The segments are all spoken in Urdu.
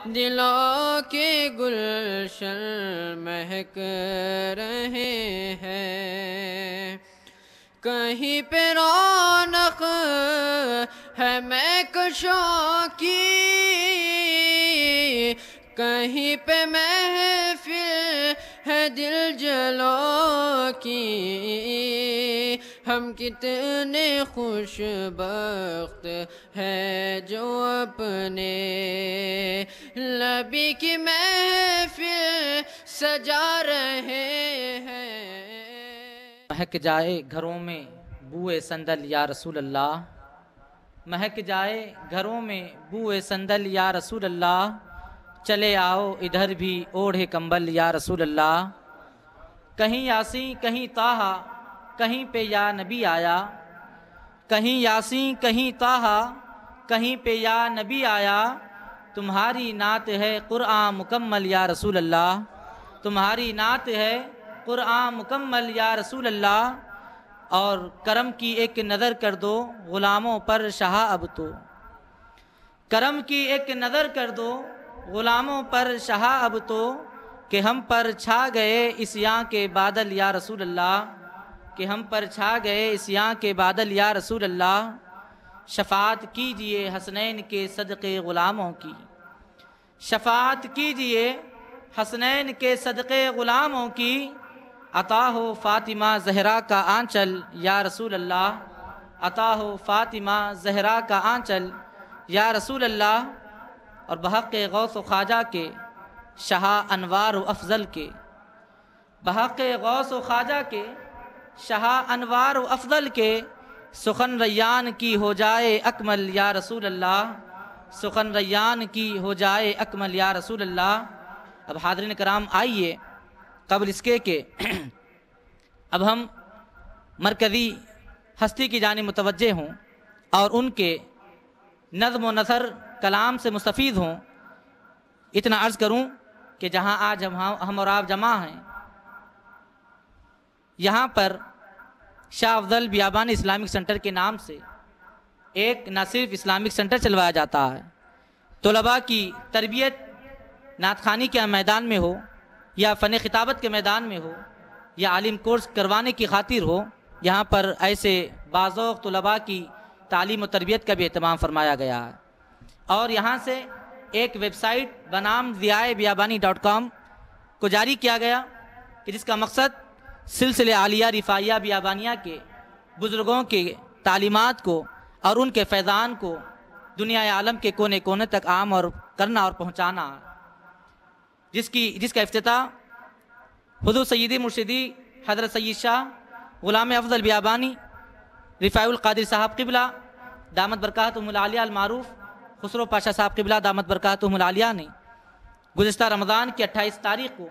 دلوں کے گلشن مہک رہے ہیں، کہیں پہ رونق ہے مہکشوں کی، کہیں پہ محفل ہے دل جلوں کی۔ ہم کتنے خوش بخت ہیں جو اپنے نبی کی محفل سجا رہے ہیں۔ مہک جائے گھروں میں بوئے صندل یا رسول اللہ، مہک جائے گھروں میں بوئے صندل یا رسول اللہ، چلے آؤ ادھر بھی اوڑھے کمبل یا رسول اللہ۔ کہیں یاسین کہیں طٰہٰ کہیں پہ یا نبی آیا، کہیں یاسین کہیں طٰہٰ کہیں پہ یا نبی آیا، تمہاری نعت ہے قرآن مکمل یا رسول اللہ، تمہاری نعت ہے قرآن مکمل یا رسول اللہ۔ اور کرم کی ایک نظر کر دو غلاموں پر شاہ اب تو، کرم کی ایک نظر کر دو غلاموں پر شاہ اب تو، کہ ہم پر چھا گئے عصیاں کے بادل یا رسول اللہ، کہ ہم پر چھا گئے عصیاں کے بادل یا رسول اللہ۔ شفاعت کیجئے حسنین کے صدقے غلاموں کی، شفاعت کیجئے حسنین کے صدقے غلاموں کی، عطا ہو فاطمہ زہرا کا آنچل یا رسول اللہ، عطا ہو فاطمہ زہرا کا آنچل یا رسول اللہ۔ اور بحق غوث و خواجہ کے شاہ انوار و افضل کے، بحق غوث و خواجہ کے شاہ انوار و افضل کے، سخن ریان کی ہو جائے اکمل یا رسول اللہ، سخن ریان کی ہو جائے اکمل یا رسول اللہ۔ اب حاضرین کرام آئیے قبل اس کے کہ اب ہم مرکزی ہستی کی جانب متوجہ ہوں اور ان کے نظم و نثر کلام سے مستفید ہوں۔ اتنا عرض کروں کہ جہاں آج ہم اور آپ جمع ہیں، یہاں پر شاہ افضل بیابانی اسلامک سینٹر کے نام سے ایک نہ صرف اسلامک سینٹر چلوایا جاتا ہے، طلباء کی تربیت نعت خوانی کے میدان میں ہو یا فن خطابت کے میدان میں ہو یا عالم کورس کروانے کی خاطر ہو، یہاں پر ایسے باذوق طلباء کی تعلیم و تربیت کا بھی اہتمام فرمایا گیا ہے۔ اور یہاں سے ایک ویب سائٹ بنام ضیائے-بیابانی.com کو جاری کیا گیا کہ جس کا مقصد سلسلے عالیہ رفاعیہ بیابانیہ کے بزرگوں کے تعلیمات کو اور ان کے فیضان کو دنیا عالم کے کونے کونے تک عام اور کرنا اور پہنچانا، جس کا افتتاح حضور سیدی مرشدی حضرت سید شاہ غلام افضل بیابانی رفاعی القادر صاحب قبلہ دامت برکاتہم العالیہ المعروف خسرو پاشا صاحب قبلہ دامت برکاتہم العالیہ نے گزشتہ رمضان کی 28 تاریخ کو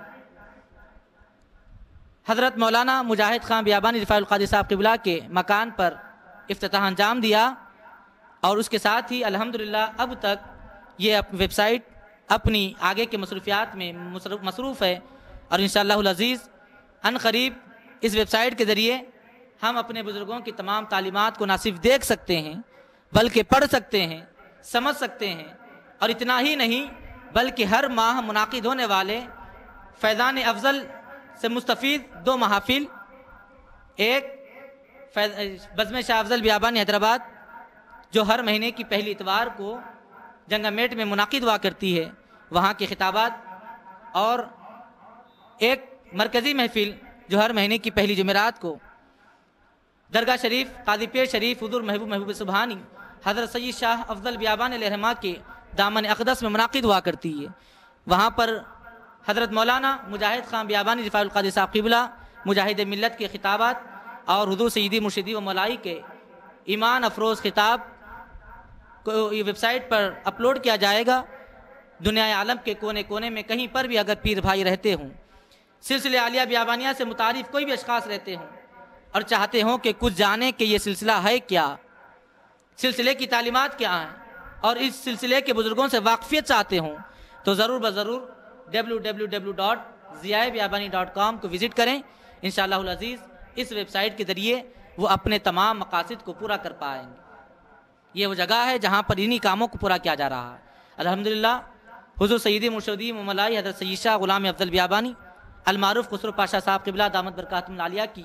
حضرت مولانا مجاہد خان بیابانی رفاعی القادر صاحب قبلہ کے مکان پر افتتاح انجام دیا، اور اس کے ساتھ ہی الحمدللہ اب تک یہ ویب سائٹ اپنی آگے کے مصروفیات میں مصروف ہے، اور انشاءاللہ العزیز ان قریب اس ویب سائٹ کے ذریعے ہم اپنے بزرگوں کی تمام تعلیمات کو نہ صرف دیکھ سکتے ہیں بلکہ پڑھ سکتے ہیں، سمجھ سکتے ہیں، اور اتنا ہی نہیں بلکہ ہر ماہ منعقد ہونے والے فیضان افضل سے مستفید 2 محافل، ایک بزم شاہ افضل بیابانی حیدرآباد جو ہر مہینے کی پہلی اتوار کو جنگا میٹ میں منعقد ہوا کرتی ہے، وہاں کے خطابات، اور ایک مرکزی محفل جو ہر مہینے کی پہلی جمعرات کو درگاہ شریف قاضی پیر شریف حضور محبوب سبحانی حضرت سید شاہ افضل بیابانی علیہ الرحمہ کے دامن اقدس میں منعقد ہوا کرتی ہے۔ وہاں پر حضرت مولانا مجاہد خان بیابانی رفاعی القادر صاحب قبلہ مجاہد ملت کے خطابات اور حضور سیدی مرشدی و مولائی کے ایمان افروز خطاب کو یہ ویب سائٹ پر اپلوڈ کیا جائے گا۔ دنیا عالم کے کونے کونے میں کہیں پر بھی اگر پیر بھائی رہتے ہوں، سلسلے عالیہ بیابانیہ سے متعارف کوئی بھی اشخاص رہتے ہوں اور چاہتے ہوں کہ کچھ جانیں کہ یہ سلسلہ ہے کیا، سلسلے کی تعلیمات کیا ہیں، اور اس سلسلے کے بزرگوں سے واقفیت چاہتے ہوں، تو ضرور بضرور www.ضیائے-بیابانی.com کو وزٹ کریں۔ انشاءاللہ العزیز اس ویب سائٹ کے ذریعے وہ اپنے تمام مقاصد کو پورا کر پائیں گے۔ یہ وہ جگہ ہے جہاں پر انہی کاموں کو پورا کیا جا رہا ہے۔ الحمدللہ حضور سیدی مرشدی مولائی حضرت سید شاہ غلام افضل بیابانی المعروف خسرو پاشا صاحب قبلہ دامت برکاتہم العالیہ کی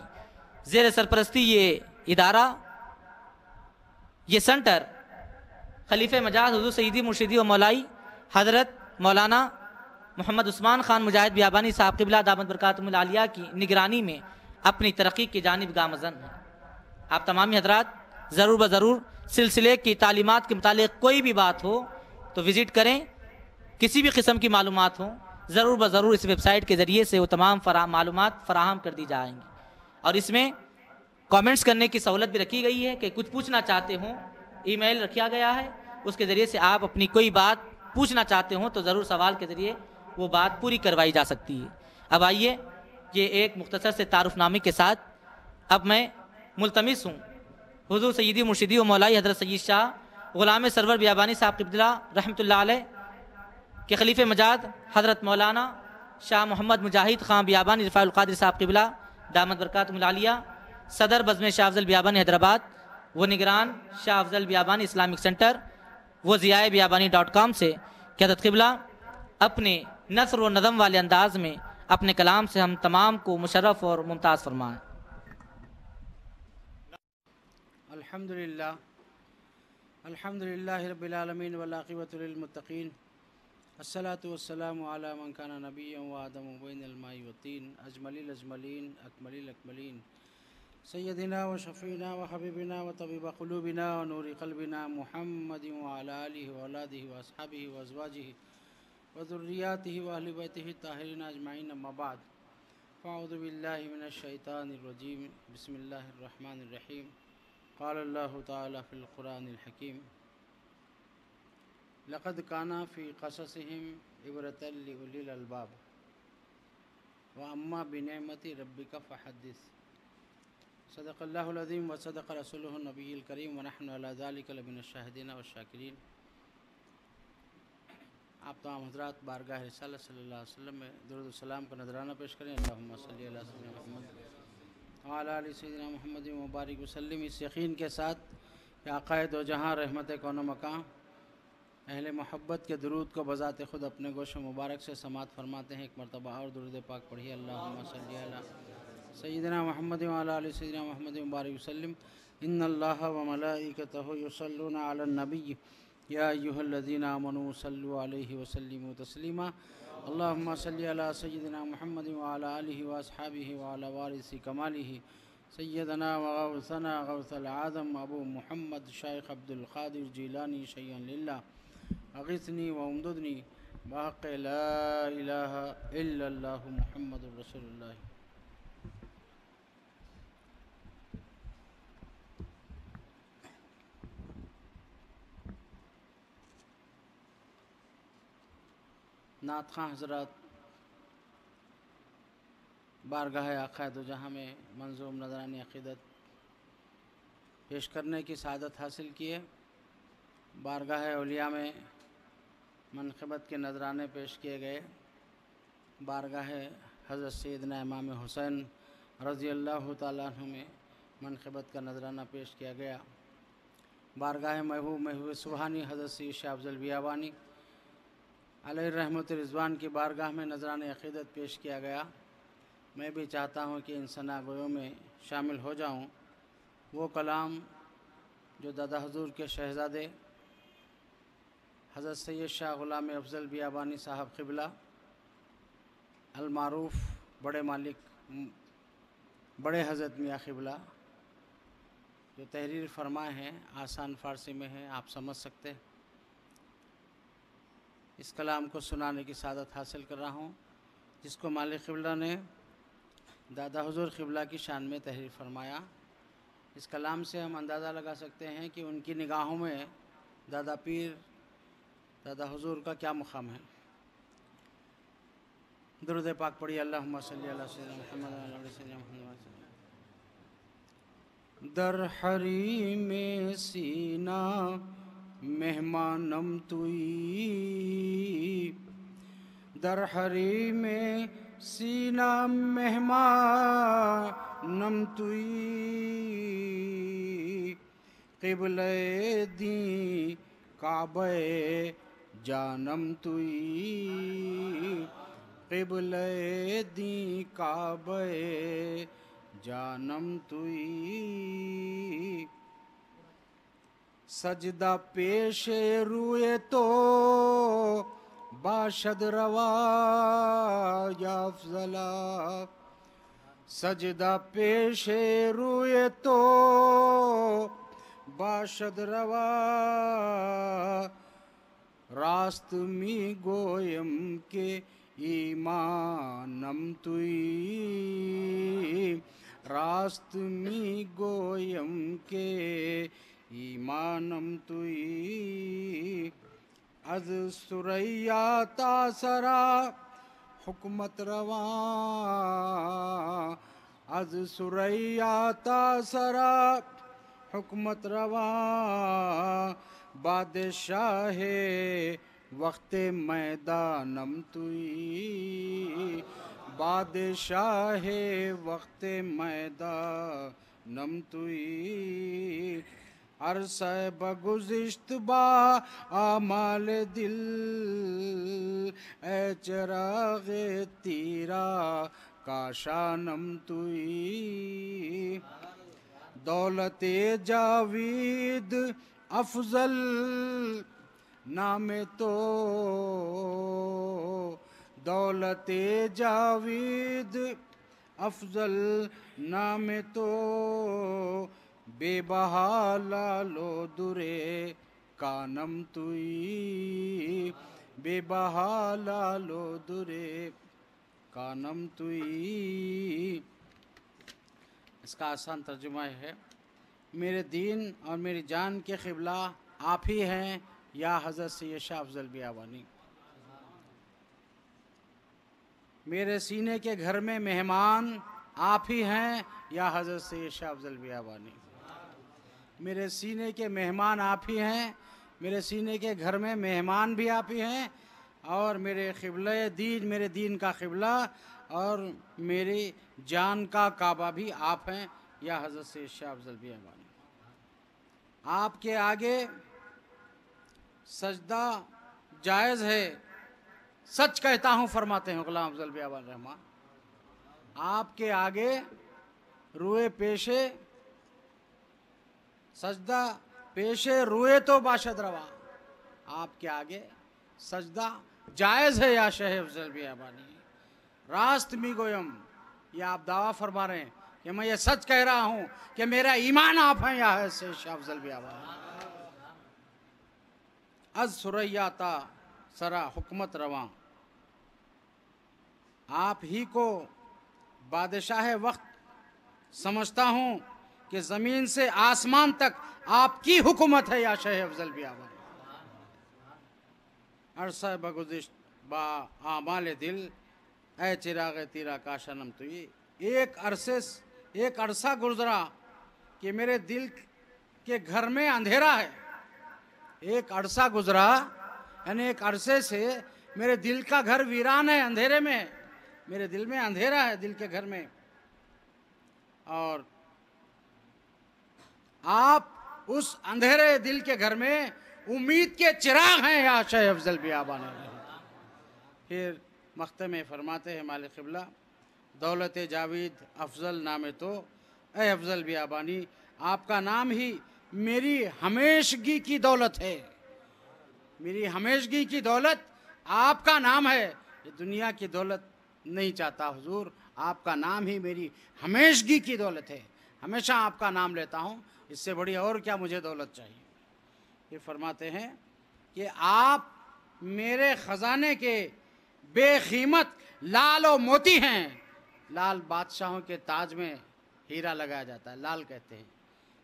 زیر سرپرستی یہ ادارہ، یہ سنٹر خلیفہ مجاز حضور سیدی مرشدی و مولائی حضرت مولانا محمد عثمان خان مجاہد بیابانی صاحب قبلہ دامت برکاتہم العالیہ کی نگرانی میں اپنی ترقی کی جانب گامزن ہے۔ آپ تمامی حضرات ضرور بضرور سلسلے کی تعلیمات کے متعلق کوئی بھی بات ہو تو وزٹ کریں، کسی بھی قسم کی معلومات ہوں ضرور بضرور اس ویب سائٹ کے ذریعے سے وہ تمام معلومات فراہم کر دی جائیں گی۔ اور اس میں کامنٹس کرنے کی سہولت بھی رکھی گئی ہے کہ کچھ پوچھنا چاہتے ہوں، ای میل رکھا گیا ہے، اس کے ذریعے سے آپ اپنی کوئی بات پوچھنا چاہتے ہوں تو ضرور سوال کے ذریعے وہ بات پوری کروائی جا سکتی ہے۔ اب آئیے یہ ایک مختصر سے تعارف نامے کے ساتھ اب میں ملتمس ہوں حضور سیدی مرشدی و مولائی حضرت سید شاہ غلام سرور بیابانی صاحب قبلہ رحمۃ اللہ علیہ کے خلیفہ مجاد حضرت مولانا شاہ محمد مجاہد خان بیابانی رفاع القادر صاحب قبلہ دامت برکاتہم العالیہ، صدر بزم شاہ افضل بیابانی حیدرآباد و نگران شاہ افضل بیابانی اسلامک سینٹر و ضیاء بیابانی .com سے کہ حضرت قبلہ اپنے نثر و نظم والے انداز میں اپنے کلام سے ہم تمام کو مشرف اور ممتاز فرمائیں۔ الحمدللہ رب العالمین والعاقبۃ للمتقین، الصلاۃ والسلام علی من کان نبیا وآدم بین الماء والطین، اجمل الاجملین اکمل الاکملین، سیدنا و شفیعنا و حبیبنا و طبیب قلوبنا و نور قلبنا محمد وعلی آلہ و اولادہ و اصحابہ و ازواجہ و ذریاتہ و اہل بیتہ الطاہرین اجمعین، اما بعد، فاعوذ باللہ من الشیطان الرجیم، بسم اللہ الرحمن الرحیم۔ قال اللہ تعالی فی القرآن الحکیم، لقد کان فی قصصہم عبرۃ لأولی الالباب واما بنعمت ربک فحدث۔ صدق اللہ العظیم و صدق رسولہ النبی الکریم ونحن علی ذلک لمن الشاہدین والشاکرین۔ آپ تمام حضرات بارگاہ رسالت صلی اللہ علیہ وسلم میں درود و سلام کا نذرانہ پیش کریں۔ اللہم صلی علی سیدنا محمد وعلی آل سیدنا محمد مبارک وسلم، اس یقین کے ساتھ کہ آقائے دو جہاں رحمت کون و مکان اہل محبت کے درود کو بذات خود اپنے گوش مبارک سے سماعت فرماتے ہیں۔ ایک مرتبہ اور درود پاک پڑھیے، اللہم صلی علی سیدنا محمد وعلی آل سیدنا محمد مبارک وسلم۔ ان اللہ وملائکتہ یصلون علی النبی یا ایہا الذین آمنوا صلوا علیہ وسلموا تسلیما۔ اللہم صلی علی سیدنا محمد وعلی آلہ واصحابہ وعلی وارث کمالہ سیدنا وغوثنا غوث العظم ابو محمد شیخ عبد القادر جیلانی شیئا للہ، اغثنی وامددنی بحق لا الہ الا اللہ محمد رسول اللہ۔ نعت خواں حضرات، بارگاہ آقائے دو جہاں میں منظوم نذرانی عقیدت پیش کرنے کی سعادت حاصل کیے۔ بارگاہ اولیاء میں منقبت کے نذرانے پیش کیے گئے۔ بارگاہ حضرت سیدنا امام حسین رضی اللہ تعالیٰ عنہ میں منقبت کا نذرانہ پیش کیا گیا۔ بارگاہ محبوب سبحانی حضرت سید شاہ افضل بیابانی علیہ رحمت رضوان کی بارگاہ میں نذرانِ عقیدت پیش کیا گیا۔ میں بھی چاہتا ہوں کہ ان ثنا گویوں میں شامل ہو جاؤں۔ وہ کلام جو دادا حضور کے شہزادے حضرت سید شاہ غلام افضل بیابانی صاحب قبلہ المعروف بڑے مالک بڑے حضرت میاں قبلہ جو تحریر فرمائے ہیں، آسان فارسی میں ہے، آپ سمجھ سکتے۔ اس کلام کو سنانے کی سعادت حاصل کر رہا ہوں، جس کو مالک قبلہ نے دادا حضور قبلہ کی شان میں تحریر فرمایا۔ اس کلام سے ہم اندازہ لگا سکتے ہیں کہ ان کی نگاہوں میں دادا پیر دادا حضور کا کیا مقام ہے۔ درود پاک پڑھیے، اللہم صلی علی سیدنا محمد وعلی آل سیدنا محمد۔ در حریم سینہ مہمانم توئی، در حریم سینہ مہمانم توئی، قبلہ دین کعبہ جانم توئی قبلہ دی کعبہ جانم توئی سجدہ پیش روئے تو باشد روا یا افضلا سجدہ پیش روئے تو باشد روا راست می گویم کے ایمانم توئی راست می گویم کے ایمانم توئی از سریا تا سرا حکمت رواں از سریا تا سرا حکمت رواں بادشاہ وقت میدانم توئی بادشاہ وقت میدانم توئی عرصہ بگزشت با آمال دل اے چراغ تیرا کاشانم توئی دولت جاوید افضل نام تو دولت جاوید افضل نام تو بے بہا لالو درے کانم توئی بے بہا لالو درے کانم توئی اس کا آسان ترجمہ ہے میرے دین اور میری جان کے قبلہ آپ ہی ہیں یا حضرت سید شاہ افضل بیابانی میرے سینے کے گھر میں مہمان آپ ہی ہیں یا حضرت سید شاہ افضل بیابانی میرے سینے کے مہمان آپ ہی ہیں میرے سینے کے گھر میں مہمان بھی آپ ہی ہیں اور میرے قبلہ دین میرے دین کا قبلہ اور میری جان کا کعبہ بھی آپ ہیں یا حضرت سید شاہ افضل بیابانی آپ کے آگے سجدہ جائز ہے سچ کہتا ہوں فرماتے ہیں غلام افضل بیابانی رحمہ آپ کے آگے روئے پیشے سجدہ پیشے روئے تو باشد روا آپ کے آگے سجدہ جائز ہے یا شیخ افضل بیابانی راست می گویم یہ آپ دعویٰ فرما رہے ہیں کہ میں یہ سچ کہہ رہا ہوں کہ میرا ایمان آپ ہیں یا ہے شیخ افضل بیابانی از سریا تا سرا حکمت رواں آپ ہی کو بادشاہ وقت سمجھتا ہوں کہ زمین سے آسمان تک آپ کی حکومت ہے یا شیخ افضل بیابانی عرصہ بگزشت با اعمال دل اے چراغ تیرا کاشانم توئی ایک عرصہ گزرا کہ میرے دل کے گھر میں اندھیرا ہے ایک عرصہ گزرا یعنی ایک عرصے سے میرے دل کا گھر ویران ہے اندھیرے میں میرے دل میں اندھیرا ہے دل کے گھر میں اور آپ اس اندھیرے دل کے گھر میں امید کے چراغ ہیں یا شیخ افضل بیابانی پھر مقطع میں فرماتے ہیں مالک قبلہ دولت جاوید افضل نام تو اے افضل بیابانی آپ کا نام ہی میری ہمیشگی کی دولت ہے میری ہمیشگی کی دولت آپ کا نام ہے یہ دنیا کی دولت نہیں چاہتا حضور آپ کا نام ہی میری ہمیشگی کی دولت ہے ہمیشہ آپ کا نام لیتا ہوں اس سے بڑی اور کیا مجھے دولت چاہیے یہ فرماتے ہیں کہ آپ میرے خزانے کے بے قیمت لال و موتی ہیں لال بادشاہوں کے تاج میں ہیرا لگایا جاتا ہے لال کہتے ہیں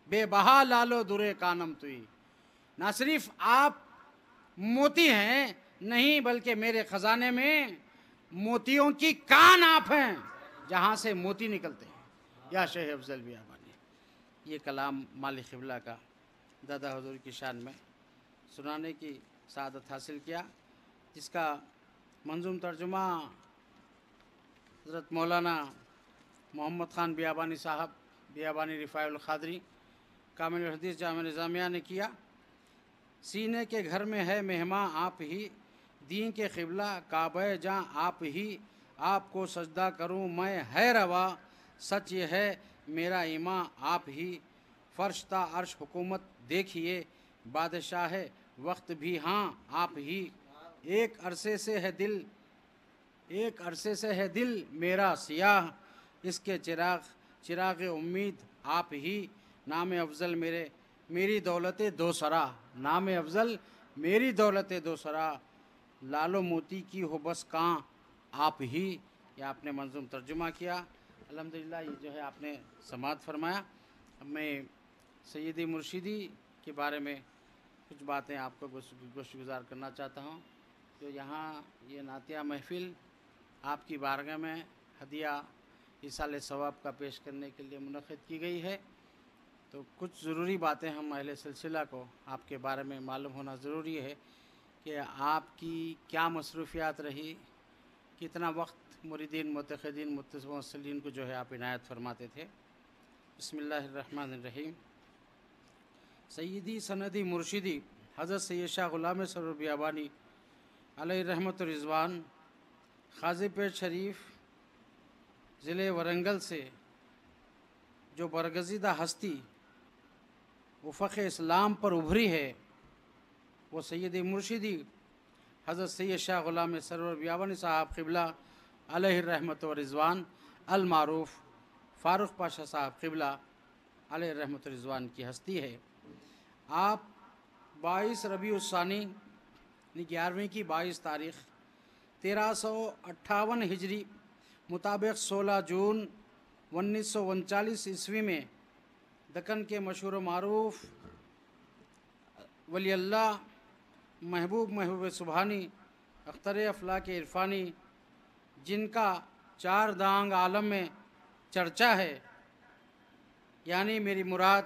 بے بہا لال و درے کانم توئی نہ صرف آپ موتی ہیں نہیں بلکہ میرے خزانے میں موتیوں کی کان آپ ہیں جہاں سے موتی نکلتے ہیں یا شیخ افضل بیابانی یہ کلام مالک قبلہ کا دادا حضور کی شان میں سنانے کی سعادت حاصل کیا جس کا منظوم ترجمہ حضرت مولانا محمد خان بیابانی صاحب بیابانی رفاعی القادری کامل الحدیث جامع نظامیہ نے کیا سینے کے گھر میں ہے مہماں آپ ہی، دین کے قبلہ کعبہ جاں آپ ہی، آپ کو سجدہ کروں میں ہے روا، سچ یہ ہے میرا ایمان آپ ہی، فرش تا عرش حکومت دیکھیے، بادشاہ وقت بھی ہاں آپ ہی، ایک عرصے سے ہے دل میرا سیاہ، اس کے چراغ امید آپ ہی، نام افضل میری دولت دوسرا، نام افضل میری دولت دوسرا، لال و موتی کی ہو بس کاں آپ ہی۔ یہ آپ نے منظوم ترجمہ کیا۔ الحمدللہ یہ جو ہے آپ نے سماعت فرمایا۔ اب میں سیدی مرشدی کے بارے میں کچھ باتیں آپ کو گوشت گزار کرنا چاہتا ہوں۔ جو یہاں یہ نعتیہ محفل آپ کی بارگاہ میں ہدیہ ایصال ثواب کا پیش کرنے کے لیے منعقد کی گئی ہے، تو کچھ ضروری باتیں ہم اہل سلسلہ کو آپ کے بارے میں معلوم ہونا ضروری ہے کہ آپ کی کیا مصروفیات رہی، کتنا وقت مریدین معتقدین متوسلین کو جو ہے آپ عنایت فرماتے تھے۔ بسم اللہ الرحمن الرحیم۔ سیدی سندی مرشدی حضرت سید شاہ غلام سرور بیابانی علیہ رحمت و رضوان، قاضی پیٹ شریف ضلع ورنگل سے جو برگزیدہ ہستی افق اسلام پر ابھری ہے، وہ سیدی مرشدی حضرت سید شاہ غلام سرور بیابانی صاحب قبلہ علیہ رحمت و رضوان المعروف فاروق پاشا صاحب قبلہ علیہ رحمت و رضوان کی ہستی ہے۔ آپ 22 ربیع الثانی 11ویں کی 22 تاریخ 1358 ہجری مطابق 16 جون 1939 عیسوی میں دکن کے مشہور و معروف ولی اللہ محبوب سبحانی اختر افلاک عرفانی، جن کا 4 دانگ عالم میں چرچا ہے، یعنی میری مراد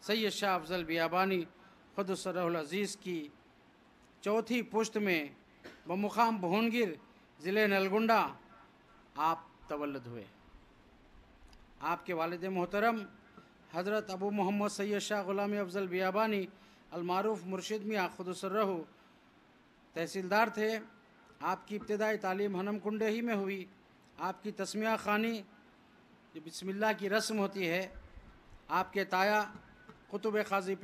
سید شاہ افضل بیابانی قدس سرہ العزیز کی چوتھی پشت میں بمقام بھونگیر ضلع نلگنڈا آپ تولد ہوئے۔ آپ کے والد محترم حضرت ابو محمد سید شاہ غلام افضل بیابانی المعروف مرشد میاں قدس سرہ تحصیلدار تھے۔ آپ کی ابتدائی تعلیم ہنم کنڈے ہی میں ہوئی۔ آپ کی تسمیہ خوانی جو بسم اللہ کی رسم ہوتی ہے، آپ کے تایا قطب قاضی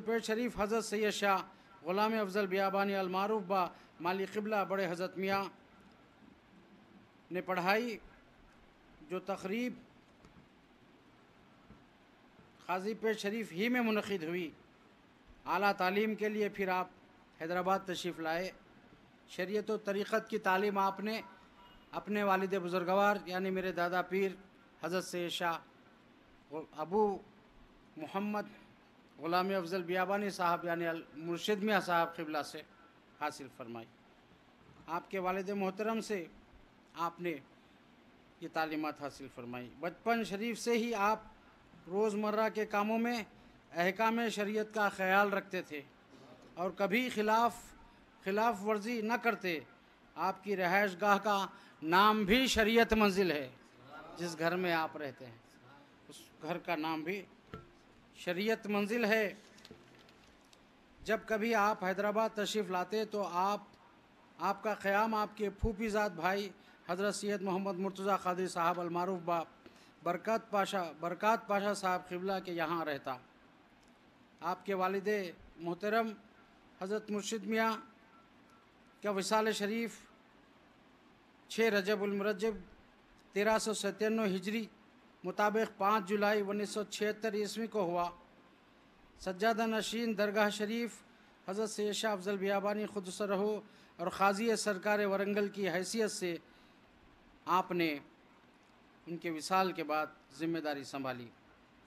پیٹ شریف حضرت سید شاہ غلام افضل بیابانی المعروف با مالی قبلہ بڑے حضرت میاں نے پڑھائی، جو تقریب قاضی پیٹ شریف ہی میں منعقد ہوئی۔ اعلیٰ تعلیم کے لیے پھر آپ حیدرآباد تشریف لائے۔ شریعت و طریقت کی تعلیم آپ نے اپنے والد بزرگوار یعنی میرے دادا پیر حضرت سید شاہ ابو محمد غلام افضل بیابانی صاحب یعنی مرشد میاں صاحب قبلہ سے حاصل فرمائی۔ آپ کے والد محترم سے آپ نے یہ تعلیمات حاصل فرمائی۔ بچپن شریف سے ہی آپ روزمرہ کے کاموں میں احکام شریعت کا خیال رکھتے تھے اور کبھی خلاف ورزی نہ کرتے۔ آپ کی رہائش گاہ کا نام بھی شریعت منزل ہے۔ جس گھر میں آپ رہتے ہیں اس گھر کا نام بھی شریعت منزل ہے۔ جب کبھی آپ حیدرآباد تشریف لاتے تو آپ کا قیام آپ کے پھوپھی زاد بھائی حضرت سید محمد مرتضیٰ قادری صاحب المعروف با برکات پاشا صاحب قبلہ کے یہاں رہتا۔ آپ کے والد محترم حضرت مرشد میاں کا وصال شریف 6 رجب المرجب 1397 ہجری مطابق 5 جولائی 1976 عیسوی کو ہوا۔ سجادہ نشین درگاہ شریف حضرت سید شاہ افضل بیابانی قدس سرہ اور قاضی سرکار ورنگل کی حیثیت سے آپ نے ان کے وصال کے بعد ذمہ داری سنبھالی۔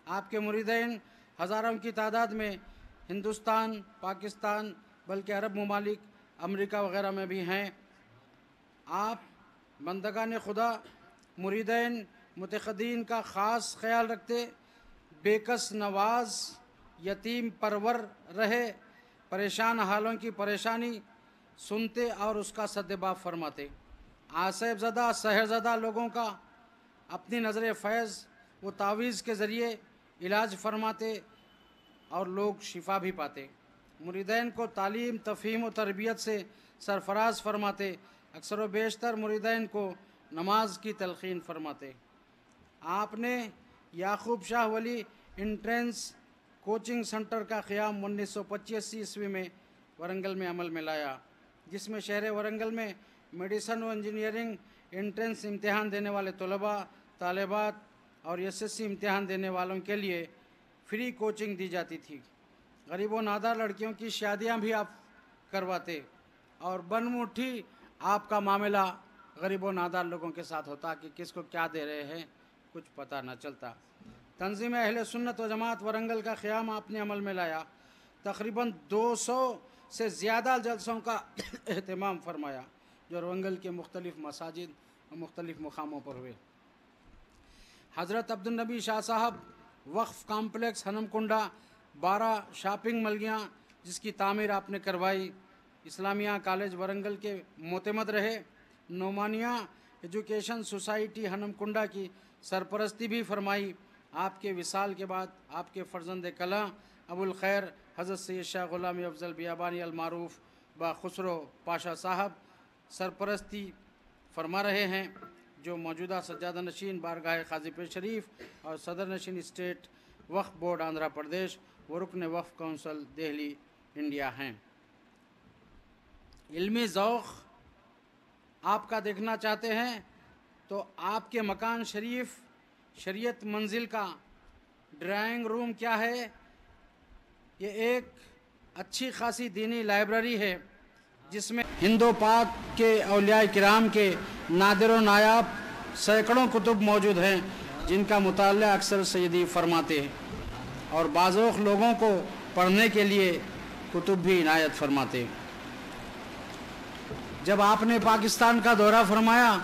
آپ کے مریدین ہزاروں کی تعداد میں ہندوستان، پاکستان بلکہ عرب ممالک، امریکہ وغیرہ میں بھی ہیں۔ آپ بندگان خدا، مریدین، متقدین کا خاص خیال رکھتے، بے کس نواز، یتیم پرور رہے، پریشان حالوں کی پریشانی سنتے اور اس کا سدباب فرماتے۔ آصف زدہ، سحر زدہ لوگوں کا اپنی نظر فیض و تعویذ کے ذریعے علاج فرماتے۔ اور لوگ شفا بھی پاتے۔ مریدین کو تعلیم، تفہیم و تربیت سے سرفراز فرماتے۔ اکثر و بیشتر مریدین کو نماز کی تلقین فرماتے۔ آپ نے یعقوب Shah Wali entrance coaching centre کا قیام 1985 عیسوی میں ورنگل میں عمل میں لایا، جس میں شہر ورنگل میں میڈیسن و انجینئرنگ انٹرنس امتحان دینے والے طلباء، طالبات اور SSC امتحان دینے والوں کے لیے فری کوچنگ دی جاتی تھی۔ غریب و نادار لڑکیوں کی شادیاں بھی آپ کرواتے، اور بن مٹھی آپ کا معاملہ غریب و نادار لوگوں کے ساتھ ہوتا کہ کس کو کیا دے رہے ہیں کچھ پتہ نہ چلتا۔ تنظیم اہل سنت و جماعت ورنگل کا قیام آپ نے عمل میں لایا۔ تقریباً 200 سے زیادہ جلسوں کا اہتمام فرمایا جو ورنگل کے مختلف مساجد اور مختلف مقاموں پر ہوئے۔ حضرت عبدالنبی شاہ صاحب وقف کامپلیکس ہنم کنڈا 12 شاپنگ ملگیاں جس کی تعمیر آپ نے کروائی۔ اسلامیہ کالج ورنگل کے معتمد رہے۔ نعمانیہ ایجوکیشن سوسائٹی ہنم کنڈا کی سرپرستی بھی فرمائی۔ آپ کے وصال کے بعد آپ کے فرزند کلاں ابو الخیر حضرت سید شاہ غلام افضل بیابانی المعروف با خسرو پاشا صاحب سرپرستی فرما رہے ہیں، جو موجودہ سجادہ نشین بارگاہ قاضی پیر شریف اور صدر نشین اسٹیٹ وقف بورڈ آندھرا پردیش و رکن وقف کونسل دہلی انڈیا ہیں۔ علمی ذوق آپ کا دیکھنا چاہتے ہیں تو آپ کے مکان شریف شریعت منزل کا ڈرائنگ روم کیا ہے، یہ ایک اچھی خاصی دینی لائبریری ہے جس میں ہند و پاک کے اولیاء کرام کے نادر و نایاب سینکڑوں کتب موجود ہیں جن کا مطالعہ اکثر سیدی فرماتے ہیں، اور بعض اوقات لوگوں کو پڑھنے کے لیے کتب بھی عنایت فرماتے ہیں۔ جب آپ نے پاکستان کا دورہ فرمایا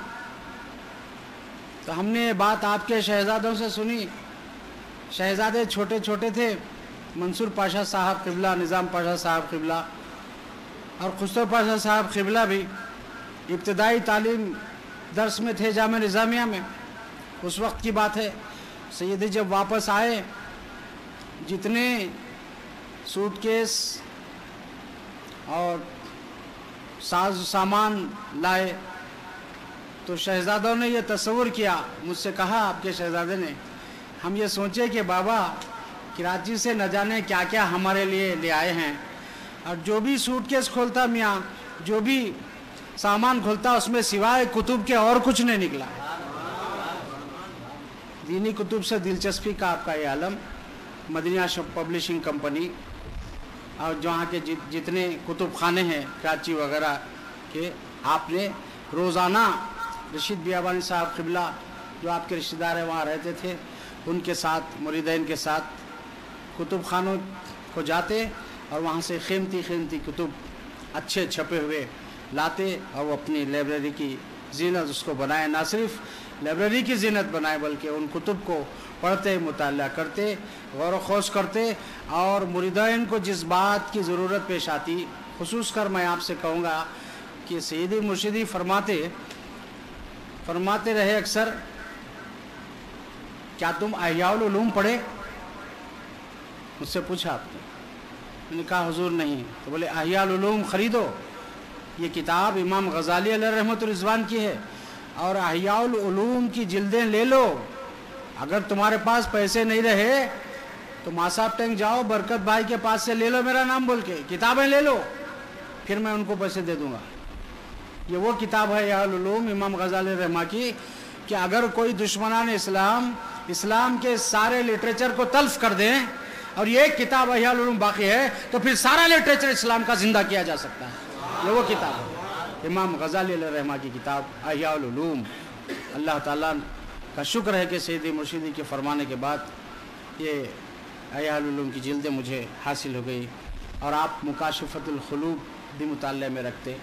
تو ہم نے یہ بات آپ کے شہزادوں سے سنی۔ شہزادے چھوٹے چھوٹے تھے، منصور پاشا صاحب قبلہ، نظام پاشا صاحب قبلہ اور خسرو پاشا صاحب قبلہ بھی ابتدائی تعلیم درس میں تھے جامعہ نظامیہ میں۔ اس وقت کی بات ہے۔ سیدی جب واپس آئے، جتنے سوٹ کیس اور ساز و سامان لائے تو شہزادوں نے یہ تصور کیا، مجھ سے کہا آپ کے شہزادے نے، ہم یہ سوچے کہ بابا کراچی سے نہ جانے کیا کیا ہمارے لیے لے آئے ہیں، اور جو بھی سوٹ کیس کھولتا میاں، جو بھی سامان کھولتا اس میں سوائے کتب کے اور کچھ نہیں نکلا۔ دینی کتب سے دلچسپی کا آپ کا یہ عالم، مدینہ پبلشنگ کمپنی اور جہاں کے جتنے کتب خانے ہیں کراچی وغیرہ کے، آپ نے روزانہ رشید بیابانی صاحب قبلہ جو آپ کے رشتہ دار ہیں وہاں رہتے تھے، ان کے ساتھ مریدین کے ساتھ کتب خانوں کو جاتے اور وہاں سے قیمتی کتب اچھے چھپے ہوئے لاتے، اور وہ اپنی لائبریری کی زینت اس کو بنائے، نہ صرف لائبریری کی زینت بنائے بلکہ ان کتب کو پڑھتے، مطالعہ کرتے، غور و خوض کرتے، اور مریدین کو جس بات کی ضرورت پیش آتی، خصوص کر میں آپ سے کہوں گا کہ سیدی مرشدی فرماتے رہے اکثر، کیا تم احیاء العلوم پڑھے؟ مجھ سے پوچھا آپ نے، میں نے کہا حضور نہیں، تو بولے احیاء العلوم خریدو، یہ کتاب امام غزالی علیہ رحمۃ الرضوان کی ہے، اور احیاء العلوم کی جلدیں لے لو۔ اگر تمہارے پاس پیسے نہیں رہے تو ماساب ٹینک جاؤ، برکت بھائی کے پاس سے لے لو، میرا نام بول کے کتابیں لے لو، پھر میں ان کو پیسے دے دوں گا۔ یہ وہ کتاب ہے احیاء العلوم امام غزالی رحمہ کی، کہ اگر کوئی دشمنان اسلام کے سارے لٹریچر کو تلف کر دیں اور یہ ایک کتاب احیاء العلوم باقی ہے تو پھر سارا لٹریچر اسلام کا زندہ کیا جا سکتا ہے۔ یہ وہ کتاب ہے امام غزالی علیہ رحمہ کی کتاب احیاء العلوم۔ اللہ تعالیٰ کا شکر ہے کہ سیدی مرشدی کے فرمانے کے بعد یہ احیاء العلوم کی جلدیں مجھے حاصل ہو گئی، اور آپ مکاشفۃ القلوب بھی مطالعے میں رکھتے،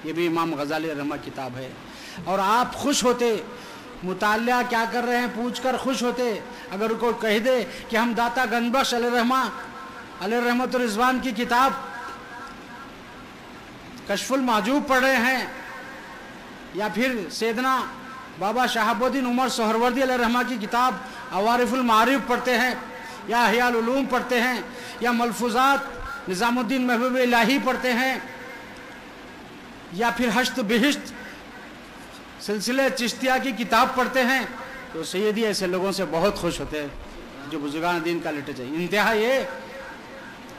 یہ بھی امام غزالی رحمہ کتاب ہے، اور آپ خوش ہوتے، مطالعہ کیا کر رہے ہیں پوچھ کر خوش ہوتے۔ اگر کوئی کہہ دے کہ ہم داتا گنج بخش علیہ رحمۃ الرضوان کی کتاب کشف المحجوب پڑھ رہے ہیں، یا پھر سیدنا بابا شہاب الدین عمر سہروردی علیہ رحمہ کی کتاب عوارف المعارف پڑھتے ہیں، یا احیاء العلوم پڑھتے ہیں، یا ملفوظات نظام الدین محبوب الہی پڑھتے ہیں یا پھر حشت بہشت سلسلہ چشتیہ کی کتاب پڑھتے ہیں تو سیدی ایسے لوگوں سے بہت خوش ہوتے ہیں جو بزرگان دین کا لٹریچر. انتہا یہ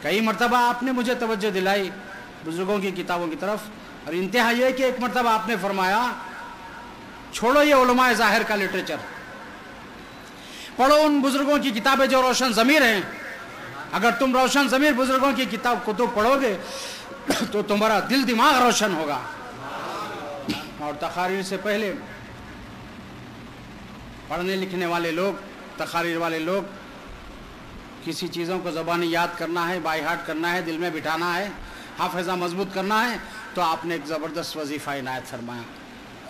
کئی مرتبہ آپ نے مجھے توجہ دلائی بزرگوں کی کتابوں کی طرف، اور انتہا یہ کہ ایک مرتبہ آپ نے فرمایا چھوڑو یہ علماء ظاہر کا لٹریچر، پڑھو ان بزرگوں کی کتابیں جو روشن ضمیر ہیں. اگر تم روشن ضمیر بزرگوں کی کتب پڑھو گے تو تمہارا دل دماغ روشن ہوگا. اور تقاریر سے پہلے پڑھنے لکھنے والے لوگ، تقاریر والے لوگ، کسی چیزوں کو زبانی یاد کرنا ہے، بائی ہارٹ کرنا ہے، دل میں بٹھانا ہے، حافظہ مضبوط کرنا ہے، تو آپ نے ایک زبردست وظیفہ عنایت فرمایا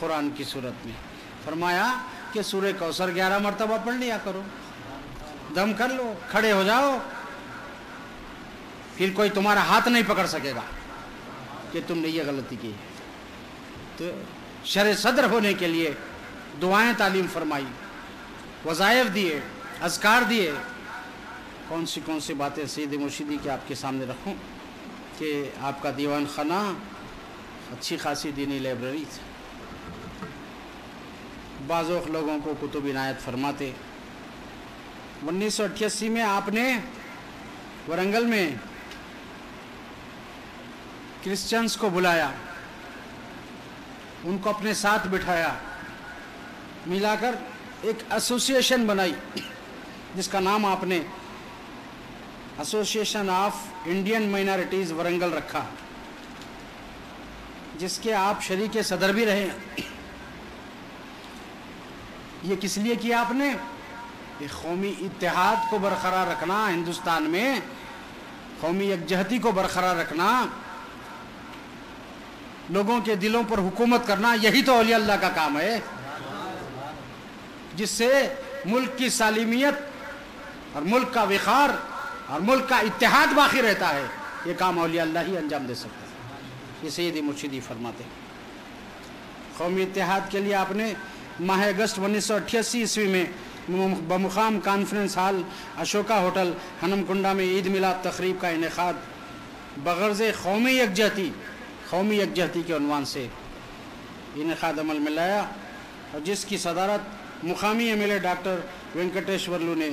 قرآن کی صورت میں. فرمایا کہ سورہ کوثر 11 مرتبہ پڑھ لیا کرو، دم کر لو، کھڑے ہو جاؤ، پھر کوئی تمہارا ہاتھ نہیں پکڑ سکے گا کہ تم نے یہ غلطی کی. تو شرح صدر ہونے کے لیے دعائیں تعلیم فرمائی، وظائف دیے، اذکار دیے. کون سی باتیں سید مرشدی کے آپ کے سامنے رکھوں کہ آپ کا دیوان خانہ اچھی خاصی دینی لائبریری تھی. بعض اوقات لوگوں کو کتب عنایت فرماتے. 1988 میں آپ نے ورنگل میں کرسچنز کو بلایا، ان کو اپنے ساتھ بٹھایا، ملا کر ایک ایسوسیشن بنائی جس کا نام آپ نے association of Indian minorities Warangal رکھا، جس کے آپ شریک صدر بھی رہے. یہ کس لیے کیا آپ نے؟ قومی اتحاد کو برقرار رکھنا، ہندوستان میں قومی یکجہتی کو برقرار رکھنا، لوگوں کے دلوں پر حکومت کرنا، یہی تو اولیاء اللہ کا کام ہے، جس سے ملک کی سالمیت اور ملک کا وقار اور ملک کا اتحاد باقی رہتا ہے. یہ کام اولیاء اللہ ہی انجام دے سکتا ہے. یہ سید مرشدی فرماتے ہیں. قومی اتحاد کے لیے آپ نے ماہ اگست 1988 عیسوی میں بمقام کانفرنس ہال اشوکا ہوٹل ہنم کنڈا میں عید میلاد تقریب کا انعقاد بغرض قومی یکجہتی کے عنوان سے انعقاد عمل میں لایا، اور جس کی صدارت مقامی ایم ایل اے ڈاکٹر وینکٹیشورلو نے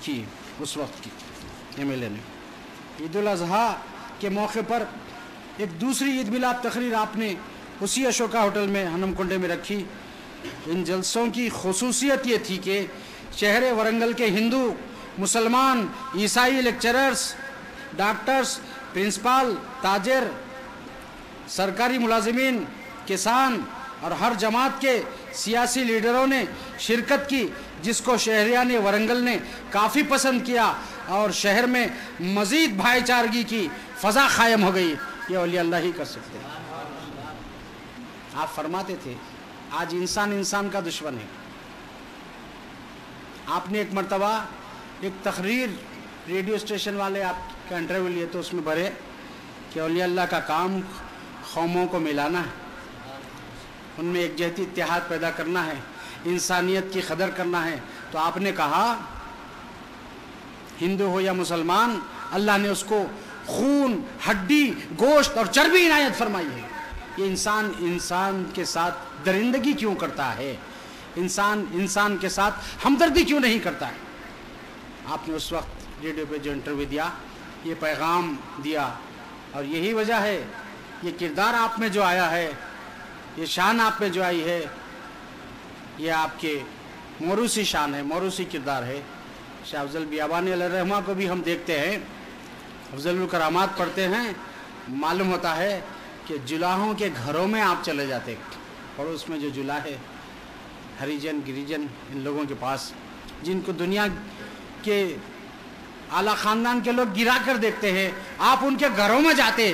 کی. اس وقت کی ایم ایل اے نے عید الاضحیٰ کے موقع پر ایک دوسری عید میلاد تقریر آپ نے اسی اشوکا ہوٹل میں ہنم کنڈے میں رکھی. ان جلسوں کی خصوصیت یہ تھی کہ شہر ورنگل کے ہندو، مسلمان، عیسائی لیکچررز، ڈاکٹرز، پرنسپال، تاجر، سرکاری ملازمین، کسان اور ہر جماعت کے سیاسی لیڈروں نے شرکت کی، جس کو شہریان ورنگل نے کافی پسند کیا اور شہر میں مزید بھائی چارگی کی فضا قائم ہو گئی. یہ اولیاء اللہ ہی کر سکتے ہیں. آپ فرماتے تھے آج انسان کا دشمن ہے. آپ نے ایک مرتبہ ایک تقریر ریڈیو اسٹیشن والے آپ کا انٹرویو لیے تو اس میں بھرے کہ اولیاء اللہ کا کام قوموں کو ملانا ہے، ان میں ایک جہتی اتحاد پیدا کرنا ہے، انسانیت کی قدر کرنا ہے. تو آپ نے کہا ہندو ہو یا مسلمان، اللہ نے اس کو خون، ہڈی، گوشت اور چربی عنایت فرمائی ہے. یہ انسان کے ساتھ درندگی کیوں کرتا ہے؟ انسان کے ساتھ ہمدردی کیوں نہیں کرتا ہے؟ آپ نے اس وقت ریڈیو پہ جو انٹرویو دیا، یہ پیغام دیا، اور یہی وجہ ہے یہ کردار آپ میں جو آیا ہے، یہ شان آپ میں جو آئی ہے، یہ آپ کے موروثی شان ہے، موروثی کردار ہے. شاہ افضل بیابانی علیہ الرحمہ کو بھی ہم دیکھتے ہیں، افضل الکرامات پڑھتے ہیں، معلوم ہوتا ہے کہ جلاہوں کے گھروں میں آپ چلے جاتے. پڑوس میں جو جلا ہے، ہریجن، گریجن، ان لوگوں کے پاس جن کو دنیا کے اعلیٰ خاندان کے لوگ گرا کر دیکھتے ہیں، آپ ان کے گھروں میں جاتے،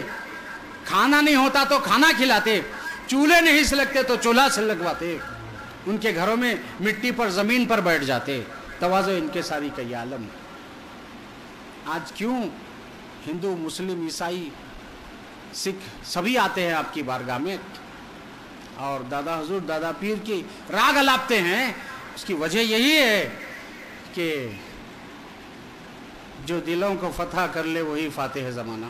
کھانا نہیں ہوتا تو کھانا کھلاتے، چولہے نہیں سلگتے تو چولہا سے لگواتے، ان کے گھروں میں مٹی پر، زمین پر بیٹھ جاتے. تواضع ان کے ساری کا یہ عالم. آج کیوں ہندو، مسلم، عیسائی، سکھ سبھی آتے ہیں آپ کی بارگاہ میں اور دادا حضور، دادا پیر کی راگ الاپتے ہیں؟ اس کی وجہ یہی ہے کہ جو دلوں کو فتح کر لے وہی فاتح زمانہ.